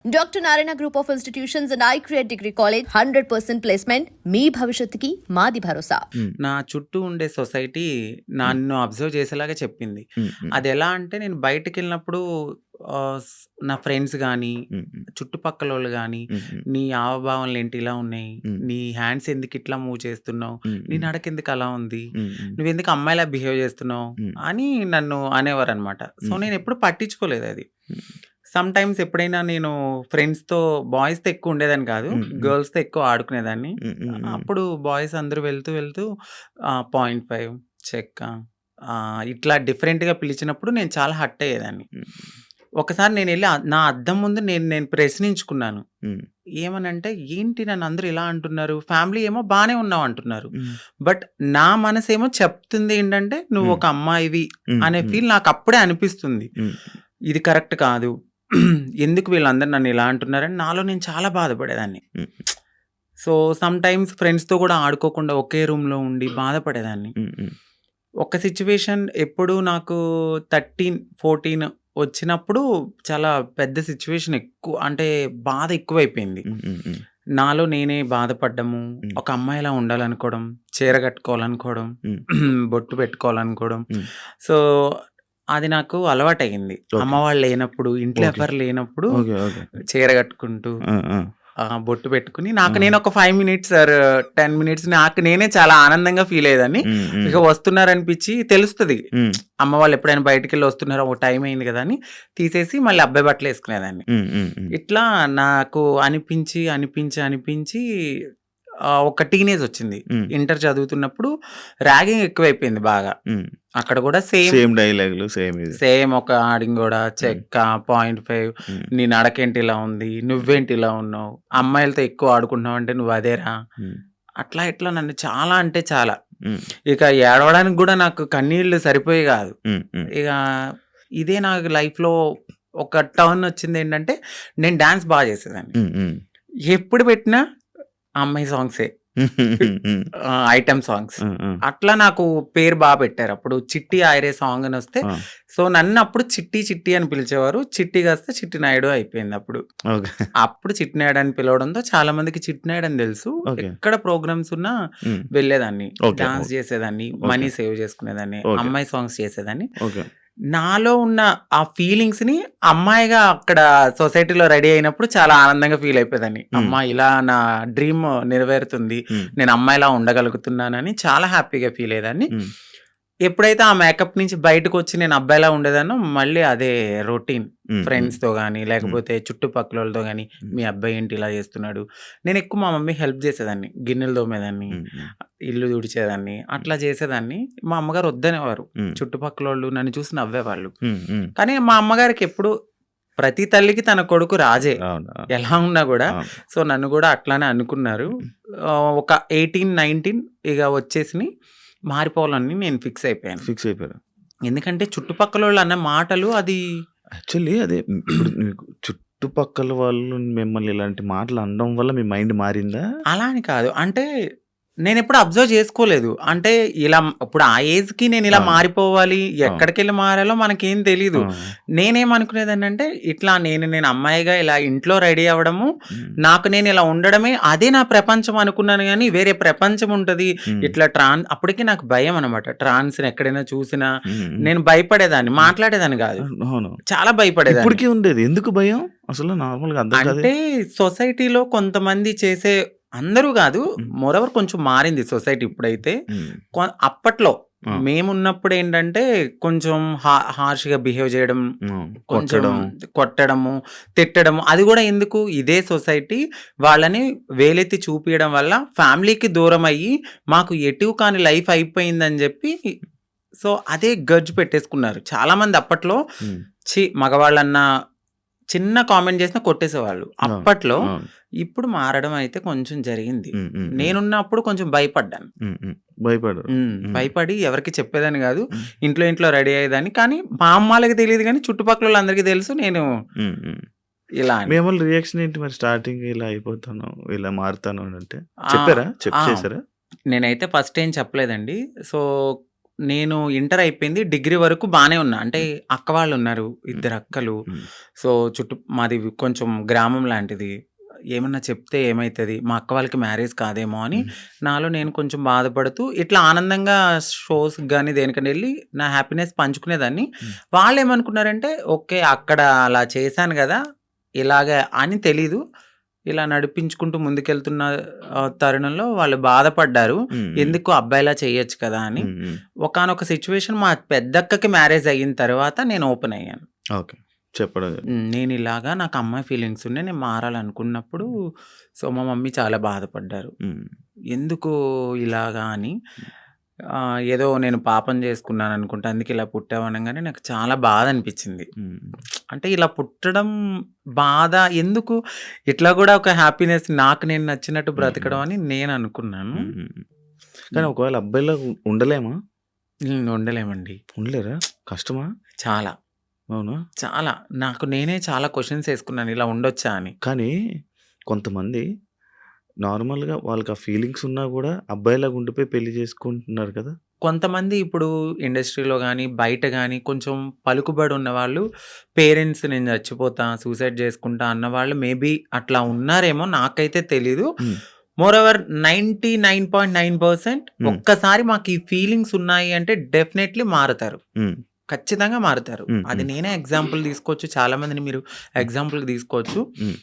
Doctor Narayana group of institutions and iCreate degree college 100% placement మీ భవిష్యత్తుకి మాది భరోసా. నా చుట్టూ ఉండే సొసైటీ నన్ను అబ్జర్వ్ చేసేలాగా చెప్పింది. అది ఎలా అంటే నేను బయటకు వెళ్ళినప్పుడు నా ఫ్రెండ్స్ కానీ చుట్టుపక్కల వాళ్ళు కానీ నీ హావభావాలు ఏంటి ఇలా ఉన్నాయి, నీ హ్యాండ్స్ ఎందుకు ఇట్లా మూవ్ చేస్తున్నావు, నీ నడక ఎందుకు అలా ఉంది, నువ్వు ఎందుకు అమ్మాయిలా బిహేవ్ చేస్తున్నావు అని నన్ను అనేవారు అనమాట. సో నేను ఎప్పుడు పట్టించుకోలేదు అది. సమ్ టైమ్స్ ఎప్పుడైనా నేను ఫ్రెండ్స్తో బాయ్స్తో ఎక్కువ ఉండేదాన్ని కాదు, గర్ల్స్తో ఎక్కువ ఆడుకునేదాన్ని. అప్పుడు బాయ్స్ అందరూ వెళ్తూ వెళ్తూ 0.5 చెక్క ఇట్లా డిఫరెంట్గా పిలిచినప్పుడు నేను చాలా హట్ అయ్యేదాన్ని. ఒకసారి నేను వెళ్ళి నా అద్దం ముందు నేను ప్రశ్నించుకున్నాను. ఏమనంటే ఏంటి నన్ను అందరూ ఇలా అంటున్నారు, ఫ్యామిలీ ఏమో బాగానే ఉన్నావు అంటున్నారు, బట్ నా మనసు ఏమో చెప్తుంది ఏంటంటే నువ్వు ఒక అమ్మాయివి అనే ఫీల్ నాకు అప్పుడే అనిపిస్తుంది. ఇది కరెక్ట్ కాదు, ఎందుకు వీళ్ళందరూ నన్ను ఇలా అంటున్నారని నాలో నేను చాలా బాధపడేదాన్ని. సో సమ్ టైమ్స్ ఫ్రెండ్స్తో కూడా ఆడుకోకుండా ఒకే రూమ్లో ఉండి బాధపడేదాన్ని. ఒక సిచ్యువేషన్ ఎప్పుడు నాకు 13-14 వచ్చినప్పుడు చాలా పెద్ద సిచ్యువేషన్, ఎక్కువ అంటే బాధ ఎక్కువైపోయింది. నాలో నేనే బాధపడ్డము, ఒక అమ్మాయిలా ఉండాలనుకోవడం, చీర కట్టుకోవాలనుకోవడం, బొట్టు పెట్టుకోవాలనుకోవడం. సో అది నాకు అలవాటయింది. అమ్మ వాళ్ళు లేనప్పుడు, ఇంట్లో ఎవరు లేనప్పుడు చీర కట్టుకుంటూ బొట్టు పెట్టుకుని నాకు నేను ఒక 5 minutes or 10 minutes నాకు నేనే చాలా ఆనందంగా ఫీల్ అయ్యేదాన్ని. ఇక వస్తున్నారనిపించి తెలుస్తుంది, అమ్మ వాళ్ళు ఎప్పుడైనా బయటకు వెళ్ళి వస్తున్నారో ఒక టైం అయింది కదా అని తీసేసి మళ్ళీ అబ్బాయి బట్టలు వేసుకునేదాన్ని. ఇట్లా నాకు అనిపించి అనిపించి అనిపించి ఒక టీనేజ్ వచ్చింది. ఇంటర్ చదువుతున్నప్పుడు ర్యాగింగ్ ఎక్కువైపోయింది బాగా. అక్కడ కూడా సేమ్ డైలాగులు సేమ్ ఒక ఆడింగ్ కూడా చెక్క 0.5 నీ నడకేంటి ఇలా ఉంది, నువ్వేంటి ఇలా ఉన్నావు, అమ్మాయిలతో ఎక్కువ ఆడుకుంటున్నావు అంటే నువ్వు అదేరా, అట్లా ఇట్లా నన్ను చాలా అంటే చాలా. ఇక ఏడవడానికి కూడా నాకు కన్నీళ్ళు సరిపోయి కాదు. ఇక ఇదే నాకు లైఫ్లో ఒక టర్న్ వచ్చింది. ఏంటంటే నేను డాన్స్ బాగా చేసేదాన్ని. ఎప్పుడు పెట్టినా అమ్మాయి సాంగ్సే, ఐటమ్ సాంగ్స్. అట్లా నాకు పేరు బాగా పెట్టారు. అప్పుడు చిట్టి ఆయరే సాంగ్ అని వస్తే సో నన్ను అప్పుడు చిట్టి చిట్టి అని పిలిచేవారు. చిట్టి కాస్తే చిట్టి నాయుడు అయిపోయింది. అప్పుడు చిట్టి నాయుడు అని పిలవడంతో చాలా మందికి చిట్టి నాయుడు అని తెలుసు. ఎక్కడ ప్రోగ్రామ్స్ ఉన్నా వెళ్ళేదాన్ని, డాన్స్ చేసేదాన్ని, మనీ సేవ్ చేసుకునేదాన్ని, అమ్మాయి సాంగ్స్ చేసేదాన్ని. నాలో ఉన్న ఆ ఫీలింగ్స్ ని అమ్మాయిగా అక్కడ సొసైటీలో రెడీ అయినప్పుడు చాలా ఆనందంగా ఫీల్ అయిపోయేదాన్ని. అమ్మాయి ఇలా నా డ్రీమ్ నెరవేరుతుంది, నేను అమ్మాయిలా ఉండగలుగుతున్నానని చాలా హ్యాపీగా ఫీల్ అయ్యేదాన్ని. ఎప్పుడైతే ఆ మేకప్ నుంచి బయటకు వచ్చి నేను అబ్బాయిలా ఉండేదానో మళ్ళీ అదే రొటీన్, ఫ్రెండ్స్తో కానీ లేకపోతే చుట్టుపక్కల వాళ్ళతో కానీ మీ అబ్బాయి ఏంటి ఇలా చేస్తున్నాడు. నేను ఎక్కువ మా మమ్మీ హెల్ప్ చేసేదాన్ని, గిన్నెలు తోమేదాన్ని, ఇల్లు తుడిచేదాన్ని, అట్లా చేసేదాన్ని. మా అమ్మగారు వద్దనేవారు, చుట్టుపక్కల వాళ్ళు నన్ను చూసి నవ్వేవాళ్ళు. కానీ మా అమ్మగారికి ఎప్పుడు ప్రతి తల్లికి తన కొడుకు రాజే ఎలా ఉన్నా కూడా. సో నన్ను కూడా అట్లానే అనుకున్నారు. ఒక 18-19 ఇక వచ్చేసి మారిపోవాలని నేను ఫిక్స్ అయిపోయాను. ఎందుకంటే చుట్టుపక్కల వాళ్ళు అన్న మాటలు అది యాక్చువల్లీ అదే ఇప్పుడు మీకు చుట్టుపక్కల వాళ్ళు మిమ్మల్ని ఇలాంటి మాటలు అనడం వల్ల మీ మైండ్ మారిందా? అలా అని కాదు, అంటే నేను ఎప్పుడు అబ్జర్వ్ చేసుకోలేదు. అంటే ఇలా ఇప్పుడు ఆ ఏజ్కి నేను ఇలా మారిపోవాలి, ఎక్కడికి వెళ్ళి మారాలో మనకేం తెలీదు. నేనేమనుకునేదాన్ని అంటే ఇట్లా నేను అమ్మాయిగా ఇలా ఇంట్లో రెడీ అవ్వడము, నాకు నేను ఇలా ఉండడమే అదే నా ప్రపంచం అనుకున్నాను. కానీ వేరే ప్రపంచం ఉంటుంది ఇట్లా అప్పటికి నాకు భయం అనమాట. ట్రాన్స్ ఎక్కడైనా చూసినా నేను భయపడేదాన్ని, మాట్లాడేదాన్ని కాదు, చాలా భయపడేదాన్ని. ఇప్పటికీ ఉండేది. ఎందుకు భయం అసలు? నార్మల్గా అంటే సొసైటీలో కొంతమంది చేసే, అందరూ కాదు, మోరవర్ కొంచెం మారింది సొసైటీ ఇప్పుడైతే. అప్పట్లో మేమున్నప్పుడు ఏంటంటే కొంచెం హార్ష్గా బిహేవ్ చేయడం, కొంచెం కొట్టడము, తిట్టడము. అది కూడా ఎందుకు, ఇదే సొసైటీ వాళ్ళని వేలెత్తి చూపించడం వల్ల ఫ్యామిలీకి దూరం అయ్యి మాకు ఎటు కాని లైఫ్ అయిపోయిందని చెప్పి సో అదే గర్జ్ పెట్టేసుకున్నారు చాలా మంది. అప్పట్లో మగవాళ్ళన్నా చిన్న కామెంట్ చేసినా కొట్టేసేవాళ్ళు అప్పట్లో. ఇప్పుడు మారడం అయితే కొంచెం జరిగింది. నేనున్నప్పుడు కొంచెం భయపడ్డాను, భయపడి ఎవరికి చెప్పేదాన్ని కాదు, ఇంట్లో రెడీ అయ్యేదాన్ని. కానీ మా అమ్మాలకి తెలియదు, కానీ చుట్టుపక్కల వాళ్ళందరికీ తెలుసు నేను ఇలా. మేము రియాక్షన్ ఏంటి మరి? స్టార్టింగ్ ఇలా అయిపోతాను, ఇలా మారుతాను అంటే చెప్పారా? చెప్పేసారా? నేనైతే ఫస్ట్ ఏం చెప్పలేదండి. సో నేను ఇంటర్ అయిపోయింది. డిగ్రీ వరకు బానే ఉన్నా. అంటే అక్క వాళ్ళున్నారు. ఇద్దరు అక్కలు. హ్మ్. సో, మాది కొంచెం గ్రామం లాంటిది. ఏమన్నా చెప్తే ఏమైతది? మా అక్క వాళ్ళకి మ్యారేజ్ కాదేమో అని హ్మ్. నాలో నేను కొంచెం బాధపడుతూ ఇట్లా ఆనందంగా షోస్‌కి గాని, దేనికన్నా ఎళ్లి నా హ్యాపీనెస్ పంచుకునేదాన్ని. హ్మ్. వాళ్ళేమనుకున్నారంటే, ఓకే. అక్కడ అలా చేశాను గదా! ఇలాగ అని తెలీదు. ఇలా నడిపించుకుంటూ ముందుకెళ్తున్న తరుణంలో వాళ్ళు బాధపడ్డారు. హ్మ్. హ్మ్. ఎందుకు అబ్బాయిలా చేయొచ్చు కదా! అని. హ్మ్. హ్మ్. ఒకానొక సిట్యుయేషన్ మా పెద్దక్కకి మ్యారేజ్ అయిన తర్వాత నేను ఓపెన్ అయ్యాను. ఓకే. చెప్పడం జరిగింది. నేనిలాగా నాకు అమ్మాయి ఫీలింగ్స్ ఉన్నాయి. నేను మారాలనుకున్నప్పుడు సో, మా మమ్మీ చాలా బాధపడ్డారు. హ్మ్. ఎందుకు ఇలాగా అని. ఏదో నేను పాపం చేసుకున్నాననుకుంటా. అందుకే ఇలా పుట్టావు అనంగానే నాకు చాలా బాధ అనిపించింది. హ్మ్. అంటే ఇలా పుట్టడం బాధ ఎందుకు? ఇట్లా గూడా ఒక హ్యాపీనెస్ నాకు నేను నచ్చినట్టు హ్మ్. బ్రతకడం అని నేను అనుకున్నాను. హ్మ్. కానీ ఒకవేళ అబ్బాయిలాగా ఉండలేమా? ఉండలేమండి. ఉండలేరా? కష్టమా? చాలా. అవునా? చాలా. నాకు నేనే చాలా క్వెషన్స్ ఏసుకున్నాను. ఇలా ఉండొచ్చా అని. కానీ కొంతమంది నార్మల్‌గా వాళ్ళకి ఆ ఫీలింగ్స్ ఉన్నా గూడా అబ్బాయిలాగా ఉండిపోయి పెళ్లి చేసుకుంటున్నారు కదా! కొంతమంది ఇప్పుడు ఇండస్ట్రీలో గాని, బయట గాని కొంచెం పలుకుబడి ఉన్నవాళ్ళు పేరెంట్స్ నేను చచ్చిపోతా, సూసైడ్ చేసుకుంటా అన్నవాళ్ళు మేబీ అట్లా ఉన్నారేమో నాకైతే తెలీదు. హ్మ్. మోరోవర్ 99.9% హ్మ్. ఒక్కసారి మాకు ఈ ఫీలింగ్స్ ఉన్నాయి అంటే డెఫినైట్‌లీ మారతారు. హ్మ్. ఖచ్చితంగా మారతారు. హ్మ్. అది హ్మ్. నేనే ఎగ్జాంపుల్ తీసుకోవచ్చు. చాలా మందిని మీరు ఎగ్జాంపుల్‌కి తీసుకోవచ్చు. హ్మ్.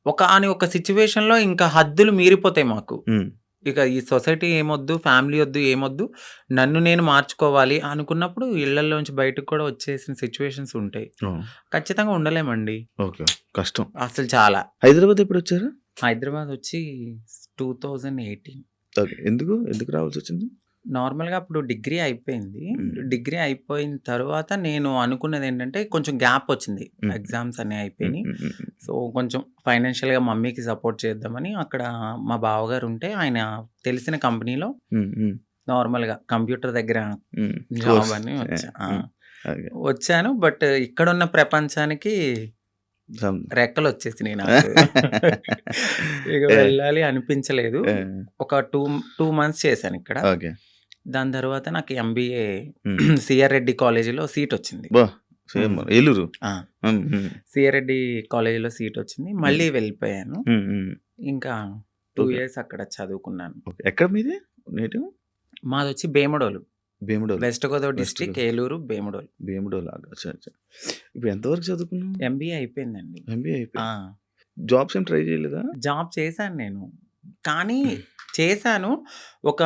ఒకానొక సిట్యుయేషన్‌లో ఇంకా హద్దులు మీరిపోతాయి మాకు. హ్మ్. ఇక ఈ సొసైటీ ఏమొద్దు, ఫ్యామిలీ ఒద్దు, ఏమొద్దు. నన్ను నేను మార్చుకోవాలి అనుకున్నప్పుడు ఇళ్లల్లోంచి బయటకి కూడా వచ్చేసిన సిట్యుయేషన్స్ ఉంటాయి. ఓహ్! ఖచ్చితంగా ఉండలేమండి. ఓకే. కష్టం. అసలు చాలా. హైదరాబాద్ ఎప్పుడొచ్చారు? హైదరాబాద్ వచ్చి 2018 ఓకే. ఎందుకు రావాల్సొచ్చింది? నార్మల్‌గా అప్పుడు డిగ్రీ అయిపోయింది. హ్మ్. డిగ్రీ అయిపోయిన తర్వాత నేను అనుకున్నదేంటంటే కొంచెం గ్యాప్ వచ్చింది. హ్మ్. ఎగ్జామ్స్ అన్నీ హ్మ్. అయిపోయినియి. హ్మ్. హ్మ్. సో, కొంచెం ఫైనాన్షియల్‌గా మమ్మీకి సపోర్ట్ చేద్దామని అక్కడ మా బావగారు ఉంటే ఆయన తెలిసిన కంపెనీలో హ్మ్. హ్మ్. నార్మల్‌గా కంప్యూటర్ దగ్గర హ్మ్. Job course. అని వచ్చా. హ్మ్. ఓకే. వచ్చాను. బట్ ఇక్కడున్న ప్రపంచానికి సం రెక్కలొచ్చేసినియి నాకు. ఇక ఏ వెళ్ళాలి అనిపించలేదు. ఏ ఒక 2 మంత్స్ చేశానిక్కడ. ఓకే. దాని తర్వాత నాకు ఎంబీఏ హ్మ్. సిఆర్ రెడ్డి కాలేజీలో సీటొచ్చింది. అబ్బా! సేమ్ హ్మ్. ఏలూరు. ఆ! హ్మ్. హ్మ్. సిఆర్ రెడ్డి కాలేజీలో సీటొచ్చింది. హ్మ్. మళ్ళీ వెళ్ళిపోయాను. హ్మ్. హ్మ్. ఇంకా 2 ఓకే. ఇయర్స్ అక్కడ చదువుకున్నాను. ఓకే. ఎక్కడ మీది నేటివ్? మాదొచ్చి Bhimadolu. Bhimadolu. West Godavari west district Godavari. Eluru, Bhimadolu. Bhimadolu. అచ్చా! అచ్చా! ఇప్పుడు ఎంత వరకు చదువుకున్నావు? ఎంబీఏ అయిపోయిందండి. ఎంబీఏ ఆ! అయిపోయింది. జాబ్స్ ఏం ట్రై చేయలేదా? జాబ్ చేశాను నేను. కానీ చేశాను. ఒక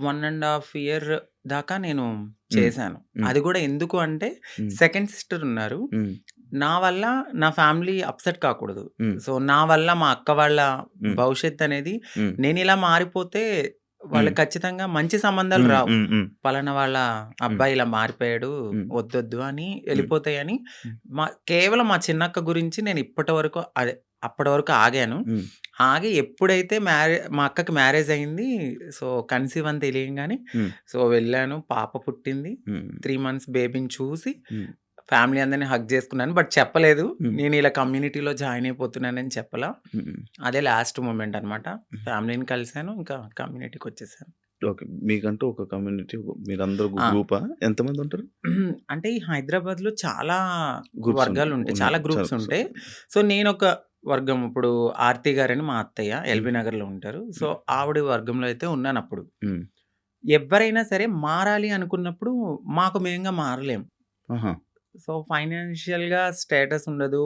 1 ½ ఇయర్ దాకా నేను హ్మ్. చేశాను. హ్మ్. అది గూడా ఎందుకు అంటే హ్మ్. సెకండ్ సిస్టర్ ఉన్నారు. హ్మ్. నా వల్ల నా ఫ్యామిలీ అప్‌సెట్ కాకూడదు. హ్మ్. సో, నా వల్ల మా అక్క వాళ్ళ హ్మ్. భవిష్యత్తనేది హ్మ్. నేనిలా మారిపోతే హ్మ్. వాళ్ళకి ఖచ్చితంగా మంచి సంబంధాలు హ్మ్. రావు. హ్మ్. హ్మ్. పలానా వాళ్ళ హ్మ్. అబ్బాయి ఇలా మారిపోయాడు. హ్మ్. వద్దొద్దు అని హ్మ్. ఎళ్ళిపోతాయని హ్మ్. కేవలం మా చిన్నక్క గురించి నేను ఇప్పటి వరకు అప్పటి వరకు ఆగాను. హ్మ్. ఆగి ఎప్పుడైతే మా అక్కకి మ్యారేజ్ అయింది. సో, కన్సీవ్ అని తెలియంగానే హ్మ్. సో, వెళ్ళాను. పాప పుట్టింది. హ్మ్. 3 మంత్స్ బేబీని చూసి హ్మ్. ఫ్యామిలీ అందరిని హగ్ చేసుకున్నాను. బట్ చెప్పలేదు. హ్మ్. నేను ఇలా కమ్యూనిటీలో జాయిన్ అయిపోతున్నానని చెప్పలా. హ్మ్. అదే లాస్ట్ మొమెంట్ అనమాట. ఫ్యామిలీని కలిసాను. ఇంకా కమ్యూనిటీకొచ్చేసాను. ఓకే. మీకంటూ ఒక కమ్యూనిటీ మీరందరూ ఆ! గ్రూపా? ఎంతమంది ఉంటారు? అంటే ఈ హైదరాబాద్‌లో చాలా గ్రూప్స్ వర్గాలుంటాయి. ఉన్నాయి. చాలా గ్రూప్స్ ఉంటాయి. సో, నేనొక వర్గం ఇప్పుడు ఆర్తి గారని మా అత్తయ్య హ్మ్. ఎల్బీ నగర్‌లో ఉంటారు. సో, హ్మ్. ఆవిడ వర్గంలో అయితే ఉన్నానప్పుడు. హ్మ్. ఎవ్వరైనా సరే మారాలి అనుకున్నప్పుడు మాకు మేముగా మారలేం. ఆహా! సో, ఫైనాన్షియల్‌గా స్టేటస్ ఉండదు.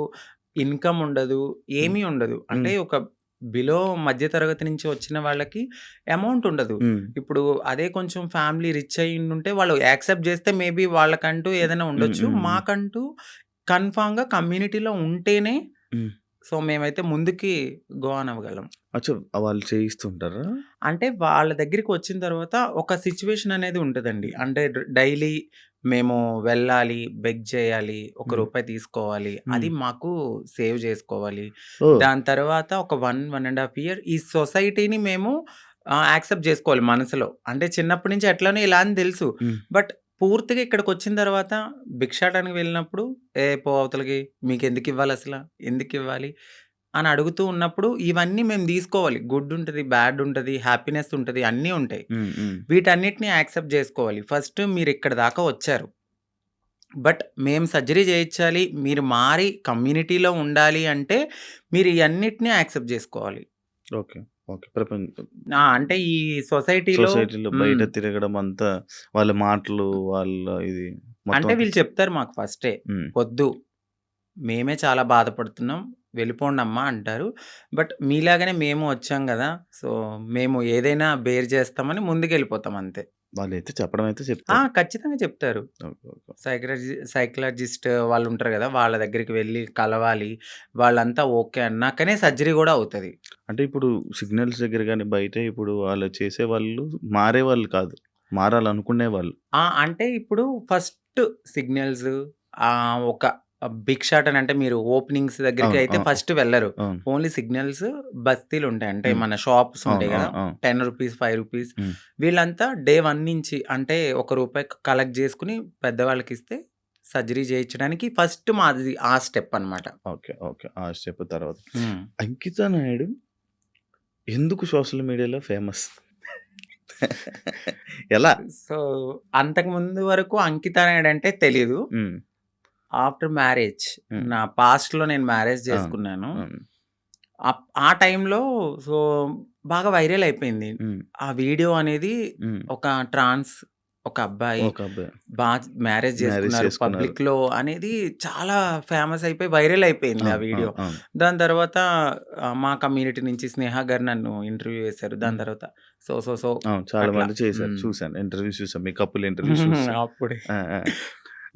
ఇన్‌కమ్ ఉండదు. హ్మ్. ఏమీ ఉండదు. అంటే హ్మ్. ఒక బిలో మధ్య తరగతి నుంచి వచ్చిన వాళ్ళకి అమౌంట్ ఉండదు. హ్మ్. ఇప్పుడు అదే కొంచెం ఫ్యామిలీ రిచ్ అయ్యుండుంటే వాళ్ళు యాక్సెప్ట్ చేస్తే మేబీ వాళ్ళకంటూ ఏదైనా హ్మ్. ఉండొచ్చు. హ్మ్. హ్మ్. మాకంటూ కన్ఫర్మ్‌గా కమ్యూనిటీలో ఉంటేనే హ్మ్. సో, మేమైతే ముందుకి గో ఆన్ అవ్వగలం. అచ్చా! వాళ్ళు చేయిస్తుంటారా? అంటే వాళ్ళ దగ్గరికి వచ్చిన తర్వాత ఒక సిట్యుయేషన్ అనేది ఉంటదండి. అంటే డైలీ మేము వెళ్ళాలి, బెగ్ చేయాలి, ఒక హ్మ్. రూపాయి తీసుకోవాలి. హ్మ్. అది మాకు సేవ్ చేసుకోవాలి. ఓహ్! దాని తర్వాత ఒక 1 ½ ఇయర్ ఈ సొసైటీని మేము యాక్సెప్ట్ చేసుకోవాలి మనసులో. అంటే చిన్నప్పటి నుంచి ఎట్లనో ఇలా అని తెలుసు. హ్మ్. బట్ పూర్తిగా ఇక్కడికొచ్చిన తర్వాత భిక్షాటనకి వెళ్ళినప్పుడు, "ఏ పో అవతలకి మీకెందుకివ్వాలసల? ఎందుకివ్వాలి?" అని అడుగుతూ ఉన్నప్పుడు ఇవన్నీ మేము తీసుకోవాలి. గుడ్ ఉంటది, బ్యాడ్ ఉంటది, హ్యాపీనెస్ ఉంటది, అన్నీ ఉంటాయి. వీటన్నిటిని యాక్సెప్ట్ చేసుకోవాలి. ఫస్ట్ మీరు ఇక్కడి దాకా వచ్చారు. బట్ మేము సర్జరీ చేయించాలి, మీరు మారి కమ్యూనిటీలో ఉండాలి అంటే మీరు ఇవన్నిటిని యాక్సెప్ట్ చేసుకోవాలి. ఓకే. ఓకే. ప్రపంచం అంటే ఈ సొసైటీలో సొసైటీలో బయట తిరగడం అంతా వాళ్ళ మాటలు, వాళ్ళ ఇది మొత్తం అంటే అంతా వీళ్ళు చెప్తారు మాకు ఫస్టే, హ్మ్. వద్దు మేమే చాలా బాధపడుతున్నాం, వెళ్ళిపోండమ్మా అంటారు. బట్ మీలాగానే మేము వచ్చాం కదా, సో మేము ఏదైనా బేర్ చేస్తామని ముందుకెళ్ళిపోతాం అంతే. వాళ్ళైతే చెప్పడం అయితే చెప్తారు. ఖచ్చితంగా చెప్తారు. ఓకే. ఓకే. సైకలాజిస్ట్ వాళ్ళు ఉంటారు కదా, వాళ్ళ దగ్గరికి వెళ్ళి కలవాలి. వాళ్ళంతా ఓకే అన్నాకనే సర్జరీ కూడా అవుతుంది. అంటే ఇప్పుడు సిగ్నల్స్ దగ్గర గాని బయట ఇప్పుడు వాళ్ళు చేసేవాళ్ళు మారేవాళ్ళు కాదు. మారాలనుకునేవాళ్ళు. అంటే ఇప్పుడు ఫస్ట్ సిగ్నల్స్ ఒక బిగ్ షాట్ అని అంటే మీరు ఓపెనింగ్స్ దగ్గరికి అవును. అయితే అవును. ఫస్ట్ వెళ్ళరు. అవును. ఓన్లీ సిగ్నల్స్ బస్తీలు ఉంటాయి. అంటే హ్మ్. మన షాప్స్ అవును. ఉంటాయి కదా, అవును. అవును. 10 రూపీస్, 5 రూపీస్. హ్మ్. వీళ్ళంతా డే 1 నుంచి అంటే ₹1 కలెక్ట్ చేసుకుని పెద్దవాళ్ళకి ఇస్తే సర్జరీ చేయించడానికి ఫస్ట్ మాది ఆ స్టెప్ అనమాట. ఓకే. ఓకే. ఆ స్టెప్ తర్వాత. అంకిత నాయుడు ఎందుకు సోషల్ మీడియాలో ఫేమస్? ఎలా? సో అంతకు ముందు వరకు అంకిత నాయుడు అంటే తెలీదు. హ్మ్. ఆఫ్టర్ మ్యారేజ్ హ్మ్. నా పాస్ట్‌లో నేను మ్యారేజ్ అవును. చేసుకున్నాను. అవును. ఆ టైంలో సో బాగా వైరల్ అయిపోయింది. హ్మ్. ఆ వీడియో అనేది హ్మ్. ఒక ఒక అబ్బాయి ఒక అబ్బాయి మ్యారేజ్ మ్యారేజ్ చేసుకున్నారు చేసుకున్నారు. పబ్లిక్‌లో అనేది చాలా ఫేమస్ అయిపోయి వైరల్ అయిపోయింది ఆ అవును. వీడియో. అవును. అవును. దాని తర్వాత మా కమ్యూనిటీ నుంచి స్నేహ గారు నన్ను ఇంటర్వ్యూ చేశారు. దాని హ్మ్. తర్వాత సో అవును. చాలా అట్లా. మంది చేశారు. హ్మ్. చూసాను. ఇంటర్వ్యూస్ చూసాను. మీ కపుల్ ఇంటర్వ్యూస్ చూసాను. అప్పుడే ఆ!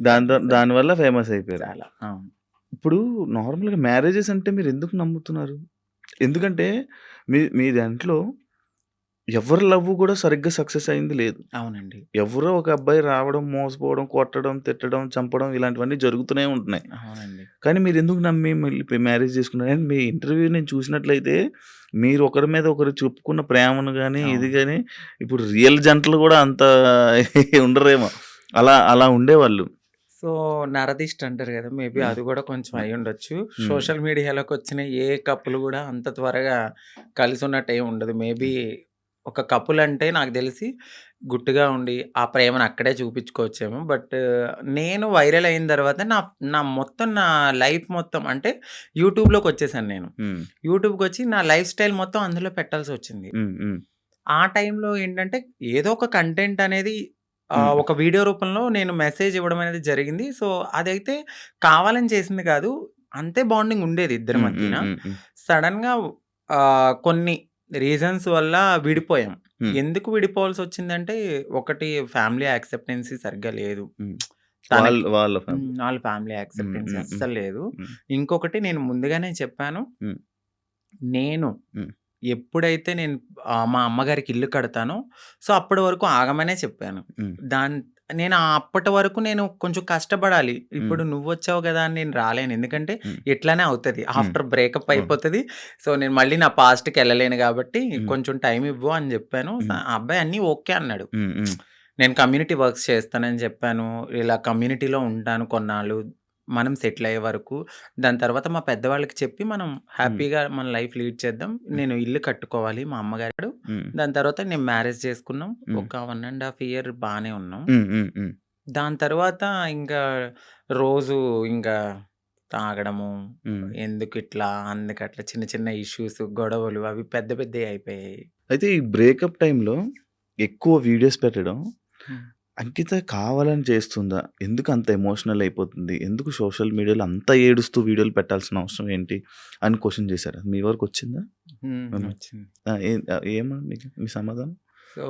ఆ! దానివల్ల ఫేమస్ అయిపోయారు. చాలా. అవును. ఇప్పుడు నార్మల్‌గా మ్యారేజెస్ అంటే మీరెందుకు నమ్ముతున్నారు? ఎందుకంటే మీ దాంట్లో ఎవరి లవ్ కూడా సరిగ్గా సక్సెస్ అయింది లేదు. అవునండి. ఎవరో ఒక అబ్బాయి రావడం, మోసపోవడం, కొట్టడం, తిట్టడం, చంపడం ఇలాంటివన్నీ జరుగుతూనే ఉంటున్నాయి. అవునండి. కానీ మీరెందుకు నమ్మి మళ్ళీ మ్యారేజ్ చేసుకున్నారు? అండ్ మీ ఇంటర్వ్యూ నేను చూసినట్లయితే మీరు ఒకరి మీద ఒకరు చెప్పుకున్న ప్రేమను గాని, ఇది అవును. గాని ఇప్పుడు రియల్ జంటలు కూడా అంత ఉండరేమో. అలా ఉండేవాళ్ళు. సో, నరదిష్టి అంటారు గదా! మేబీ హ్మ్. అది గూడా కొంచెం అయ్యుండొచ్చు. హ్మ్. సోషల్ మీడియాలోకొచ్చిన ఏ కపుల్ గూడా అంత త్వరగా కలిసున్నట్టు ఏమి ఉండదు. మేబీ ఒక కపుల్ అంటే నాకు తెలిసి గుట్టుగా ఉండి, ఆ ప్రేమను అక్కడే చూపించుకోవచ్చేమో. బట్ నేను వైరల్ అయిన తర్వాత నా నా మొత్తం నా లైఫ్ మొత్తం అంటే యూట్యూబ్‌లోకొచ్చేసాను నేను. హ్మ్. యూట్యూబ్‌కొచ్చి నా లైఫ్ స్టైల్ మొత్తం అందులో పెట్టాల్సొచ్చింది. హ్మ్. హ్మ్. ఆ టైంలో ఏంటంటే ఏదో ఒక కంటెంట్ అనేది హ్మ్. ఒక వీడియో రూపంలో నేను మెసేజ్ ఇవ్వడం అనేది జరిగింది. సో, అదైతే కావాలని చేసింది కాదు. అంతే బాండింగ్ ఉండేది ఇద్దరి హ్మ్. మధ్యన. హ్మ్. హ్మ్. హ్మ్. సడెన్‌గా కొన్ని రీజన్స్ వల్ల విడిపోయాం. హ్మ్. ఎందుకు విడిపోవాల్సొచ్చిందంటే ఒకటి ఫ్యామిలీ యాక్సెప్టెన్సీ సరిగ్గా లేదు. హ్మ్. తనకి వాళ్ళ ఫ్యామిలీ. వాళ్ళ ఫ్యామిలీ హ్మ్. యాక్సెప్టెన్సీ హ్మ్. హ్మ్. అస్సలు లేదు. హ్మ్. ఇంకొకటి నేను ముందుగానే చెప్పాను. హ్మ్. నేను హ్మ్. ఎప్పుడైతే నేను మా అమ్మగారికి ఇల్లు కడతానో, సో, అప్పటి వరకు ఆగమనే చెప్పాను. హ్మ్. నేను అప్పటి వరకు నేను కొంచెం కష్టపడాలి. హ్మ్. ఇప్పుడు నువ్వొచ్చావు గదా అని నేను రాలేను. ఎందుకంటే హ్మ్. ఇట్లానే అవుతది. హ్మ్. ఆఫ్టర్ బ్రేకప్ హ్మ్. అయిపోతది. సో, నేను మళ్ళీ నా పాస్ట్‌కెళ్ళలేను గాబట్టి హ్మ్. కొంచెం టైం ఇవ్వు అని జెప్పాను. హ్మ్. ఆ అబ్బాయి అన్నీ ఓకే అన్నాడు. హ్మ్. హ్మ్. నేను కమ్యూనిటీ వర్క్స్ చేస్తానని చెప్పాను. ఇలా కమ్యూనిటీలో ఉంటాను కొన్నాళ్ళు. మనం సెటిల్ అయ్యే వరకు. దాని తర్వాత మా పెద్దవాళ్ళకి చెప్పి మనం హ్మ్. హ్యాపీగా మన లైఫ్ లీడ్ చేద్దాం. హ్మ్. నేను ఇల్లు కట్టుకోవాలి మా అమ్మగారు. హ్మ్. దాని తర్వాత నేను మ్యారేజ్ చేసుకున్నాం. హ్మ్. ఒక 1 ½ ఇయర్ బానే ఉన్నాం. హ్మ్. హ్మ్. హ్మ్. దాని తర్వాత ఇంకా రోజు ఇంకా తాగడము, హ్మ్. ఎందుకిట్లా, అందుకట్లా చిన్న చిన్న ఇష్యూస్, గొడవలు అవి పెద్ద పెద్దయి అయిపోయాయి. అయితే ఈ బ్రేకప్ టైమ్‌లో ఎక్కువ వీడియోస్ పెట్టడం హ్మ్. అంకిత కావాలని చేస్తుందా? ఎందుకు అంత ఎమోషనల్ అయిపోతుంది? ఎందుకు సోషల్ మీడియాలో అంత ఏడుస్తూ వీడియోలు పెట్టాల్సిన అవసరం ఏంటి? అని క్వెషన్ చేశారా? మీ వరకొచ్చిందా? ఏమన్నా? వచ్చింది. ఆ! ఏమని మీ సమాధానం? సో,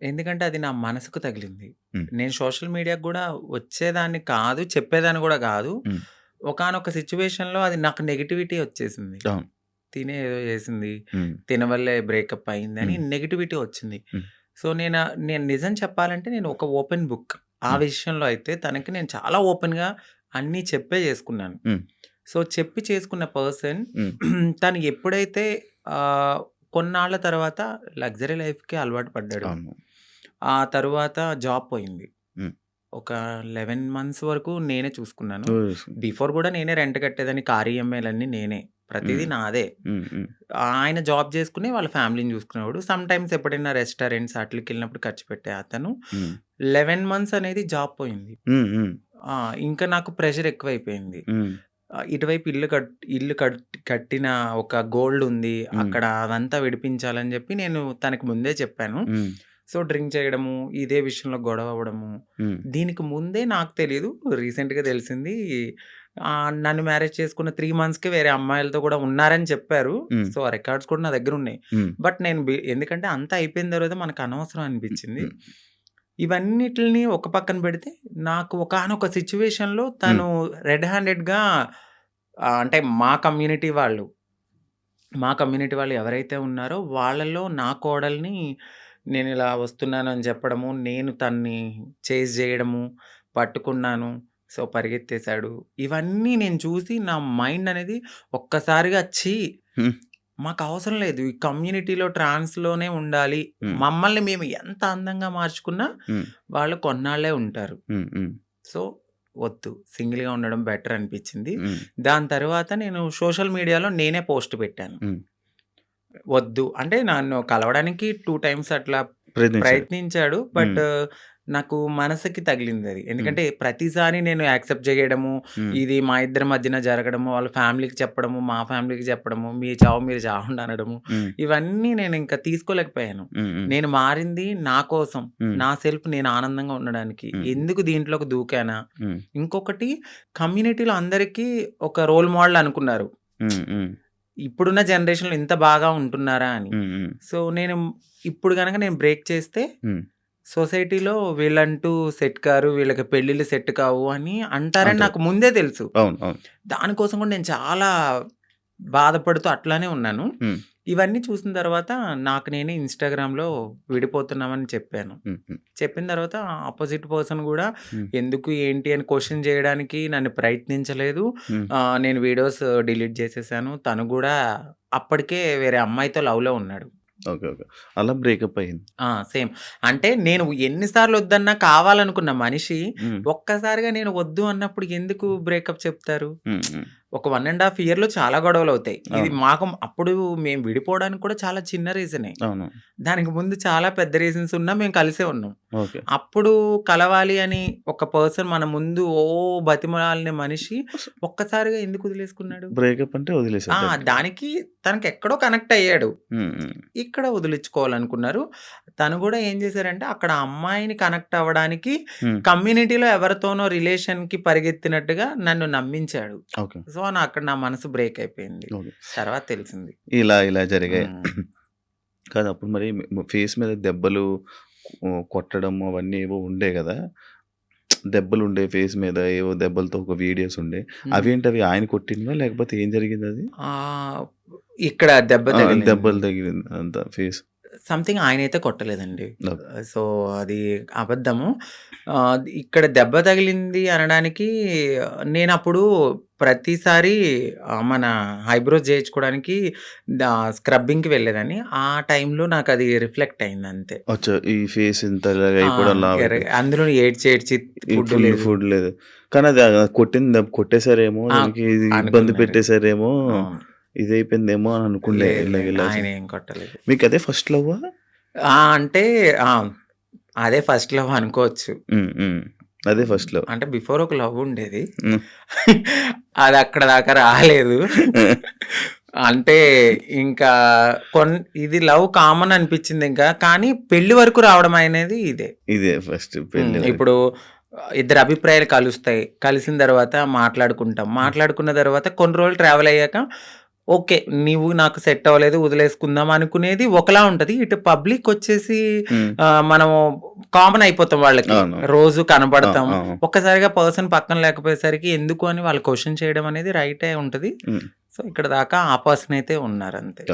ఎందుకంటే అది నా మనసుకు తగిలింది. హ్మ్. నేను సోషల్ మీడియాకి గూడా వచ్చేదాన్ని కాదు, చెప్పేదాన్ని గూడా గాదు. హ్మ్. ఒకానొక సిట్యుయేషన్‌లో అది నాకు నెగటివిటీ వచ్చేసింది. అవును. తినే ఏదో చేసింది. హ్మ్. తిన వల్లే బ్రేకప్ అయిందని హ్మ్. నెగటివిటీ వచ్చింది. హ్మ్. సో, నేను నిజం చెప్పాలంటే నేను ఒక ఓపెన్ బుక్. ఆ హ్మ్. విషయంలో అయితే తనకి నేను చాలా ఓపెన్‌గా అన్నీ చెప్పే చేసుకున్నాను. హ్మ్. సో, చెప్పి చేసుకున్న పర్సన్ హ్మ్. తను ఎప్పుడైతే ఆహ్, కొన్నాళ్ళ తర్వాత లగ్జరీ లైఫ్‌కి అలవాటు పడ్డాడు. అవును. ఆ తరువాత జాబ్ పోయింది. హ్మ్. ఒక 11 మంత్స్ వరకు నేనే చూసుకున్నాను. బిఫోర్ కూడా నేనే రెంట్ కట్టేదాన్ని, కార్ ఈఎంఐలన్నీ నేనే, ప్రతిదీ నాదే. ఆయన జాబ్ చేసుకుని వాళ్ళ ఫ్యామిలీని చూసుకునేవాడు. సమ్ టైమ్స్ ఎప్పుడైనా రెస్టారెంట్స్ అట్లకి వెళ్ళినప్పుడు ఖర్చు పెట్టే అతను. 11 మంత్స్ అనేది జాబ్ పోయింది. ఇంకా నాకు ప్రెషర్ ఎక్కువైపోయింది. ఇటువైపు ఇల్లు కట్టిన ఒక గోల్డ్ ఉంది అక్కడ, అదంతా విడిపించాలని చెప్పి నేను తనకి ముందే చెప్పాను. సో డ్రింక్ చేయడము, ఇదే విషయంలో గొడవ అవ్వడము. దీనికి ముందే నాకు తెలియదు, రీసెంట్గా తెలిసింది. నన్ను మ్యారేజ్ చేసుకున్న 3 monthsకి వేరే అమ్మాయిలతో కూడా ఉన్నారని చెప్పారు. సో ఆ రికార్డ్స్ కూడా నా దగ్గర ఉన్నాయి. బట్ నేను ఎందుకంటే అంతా అయిపోయిన తర్వాత మనకు అనవసరం అనిపించింది. ఇవన్నిటిని ఒక పక్కన పెడితే నాకు ఒకానొక సిచ్యువేషన్లో తను రెడ్ హ్యాండెడ్గా, అంటే మా కమ్యూనిటీ వాళ్ళు ఎవరైతే ఉన్నారో వాళ్ళలో నా కోడల్ని నేను ఇలా వస్తున్నాను అని చెప్పడము, నేను తన్ని చేజ్ చేయడము, పట్టుకున్నాను, సో పరిగెత్తేశాడు. ఇవన్నీ నేను చూసి నా మైండ్ అనేది ఒక్కసారిగా మాకు అవసరం లేదు, ఈ కమ్యూనిటీలో ట్రాన్స్లోనే ఉండాలి, మమ్మల్ని మేము ఎంత అందంగా మార్చుకున్నా వాళ్ళు కొన్నాళ్ళే ఉంటారు, సో వద్దు, సింగిల్గా ఉండడం బెటర్ అనిపించింది. దాని తర్వాత నేను సోషల్ మీడియాలో నేనే పోస్ట్ పెట్టాను, వద్దు అంటే నన్ను కలవడానికి 2 times అట్లా ప్రయత్నించాడు. బట్ నాకు మనసుకి తగిలింది అది. ఎందుకంటే ప్రతిసారి నేను యాక్సెప్ట్ చేయడము, ఇది మా ఇద్దరి మధ్యన జరగడము, వాళ్ళ ఫ్యామిలీకి చెప్పడము, మా ఫ్యామిలీకి చెప్పడము, మీ చావు మీరు చావండి అనడము, ఇవన్నీ నేను ఇంకా తీసుకోలేకపోయాను. నేను మారింది నా కోసం, నా సెల్ఫ్ నేను ఆనందంగా ఉండడానికి, ఎందుకు దీంట్లోకి దూకానా. ఇంకొకటి, కమ్యూనిటీలో అందరికీ ఒక రోల్ మోడల్ అనుకున్నారు, ఇప్పుడున్న జనరేషన్లో ఇంత బాగా ఉంటున్నారా అని. సో నేను ఇప్పుడు కనుక నేను బ్రేక్ చేస్తే సొసైటీలో వీళ్ళంటూ సెట్ కారు, వీళ్ళకి పెళ్ళిళ్ళు సెట్ కావు అని అంటారని నాకు ముందే తెలుసు. దానికోసం కూడా నేను చాలా బాధపడుతూ అట్లానే ఉన్నాను. ఇవన్నీ చూసిన తర్వాత నాకు నేనే ఇన్స్టాగ్రామ్లో విడిపోతున్నామని చెప్పాను. చెప్పిన తర్వాత ఆపోజిట్ పర్సన్ కూడా ఎందుకు ఏంటి అని క్వశ్చన్ చేయడానికి నన్ను ప్రయత్నించలేదు. నేను వీడియోస్ డిలీట్ చేసేసాను. తను కూడా అప్పటికే వేరే అమ్మాయితో లవ్లో ఉన్నాడు. ఓకే. అలా బ్రేకప్ అయింది. సేమ్. అంటే నేను ఎన్నిసార్లు వద్దన్నా కావాలనుకున్న మనిషి ఒక్కసారిగా నేను వద్దు అన్నప్పుడు ఎందుకు బ్రేకప్ చెప్తారు? ఒక 1.5 yearలో చాలా గొడవలు అవుతాయి. ఇది మాకు అప్పుడు మేము విడిపోవడానికి కూడా చాలా చిన్న రీజనే. దానికి ముందు చాలా పెద్ద రీజన్స్ ఉన్నా మేము కలిసే ఉన్నాం. అప్పుడు కలవాలి అని ఒక పర్సన్ మన ముందు బతిమలాలిన మనిషి ఒక్కసారిగా ఎందుకు వదిలేసుకున్నాడు? బ్రేకప్ అంటే వదిలేసాడు. దానికి తనకి ఎక్కడో కనెక్ట్ అయ్యాడు, ఇక్కడ వదిలించుకోవాలనుకున్నారు. తను కూడా ఏం చేశారంటే అక్కడ అమ్మాయిని కనెక్ట్ అవ్వడానికి కమ్యూనిటీలో ఎవరితోనో రిలేషన్ కి పరిగెత్తినట్టుగా నన్ను నమ్మించాడు. సో అక్కడ నా మనసు బ్రేక్ అయిపోయింది. తర్వాత తెలిసింది ఇలా జరిగాయి కాదు. అప్పుడు మరి ఫేస్ మీద దెబ్బలు కొట్టడం అవన్నీ ఏవో ఉండే కదా, దెబ్బలు ఉండే ఫేస్ మీద, ఏవో దెబ్బలతో ఒక వీడియోస్ ఉండే, అవేంటి అవి ఆయన కొట్టినవా లేకపోతే ఏం జరిగింది? అది ఇక్కడ దెబ్బలు తగిలింది అంత ఫేస్ సంథింగ్ ఆయన అయితే కొట్టలేదండి. సో అది అబద్ధము. ఇక్కడ దెబ్బ తగిలింది అనడానికి నేను అప్పుడు ప్రతిసారి మన ఐబ్రోస్ చేయించుకోవడానికి స్క్రబ్బింగ్కి వెళ్ళేదాన్ని. ఆ టైంలో నాకు అది రిఫ్లెక్ట్ అయింది అంతే. ఈ ఫేస్ ఇంత అందులో ఏడ్చి ఫుడ్ లేదు కానీ అది కొట్టేశారేమో, ఇబ్బంది పెట్టేశారేమో, ఇదైపోయిందేమో అని అనుకుండే. ఆయన ఏం కొట్టలేదు. మీకు అదే ఫస్ట్ లవ్? అంటే అదే ఫస్ట్ లవ్ అనుకోవచ్చు. అదే ఫస్ట్ లవ్. అంటే బిఫోర్ ఒక లవ్ ఉండేది, అది అక్కడ దాకా రాలేదు. అంటే ఇంకా ఇది లవ్ కామన్ అనిపించింది ఇంకా, కానీ పెళ్లి వరకు రావడం అనేది ఇదే ఫస్ట్ పెళ్లి. ఇప్పుడు ఇద్దరు అభిప్రాయాలు కలుస్తాయి, కలిసిన తర్వాత మాట్లాడుకున్న తర్వాత కొన్ని రోజులు ట్రావెల్ అయ్యాక ఓకే నీవు నాకు సెట్ అవ్వలేదు వదిలేసుకుందాం అనుకునేది ఒకలా ఉంటది. ఇటు పబ్లిక్ వచ్చేసి మనము కామన్ అయిపోతాం, వాళ్ళకి రోజు కనబడతాం. ఒక్కసారిగా పర్సన్ పక్కన లేకపోయేసరికి ఎందుకు అని వాళ్ళు క్వశ్చన్ చేయడం అనేది రైటే ఉంటది. సో ఇక్కడ దాకా ఆ పర్సన్ అయితే ఉన్నారు అంతే.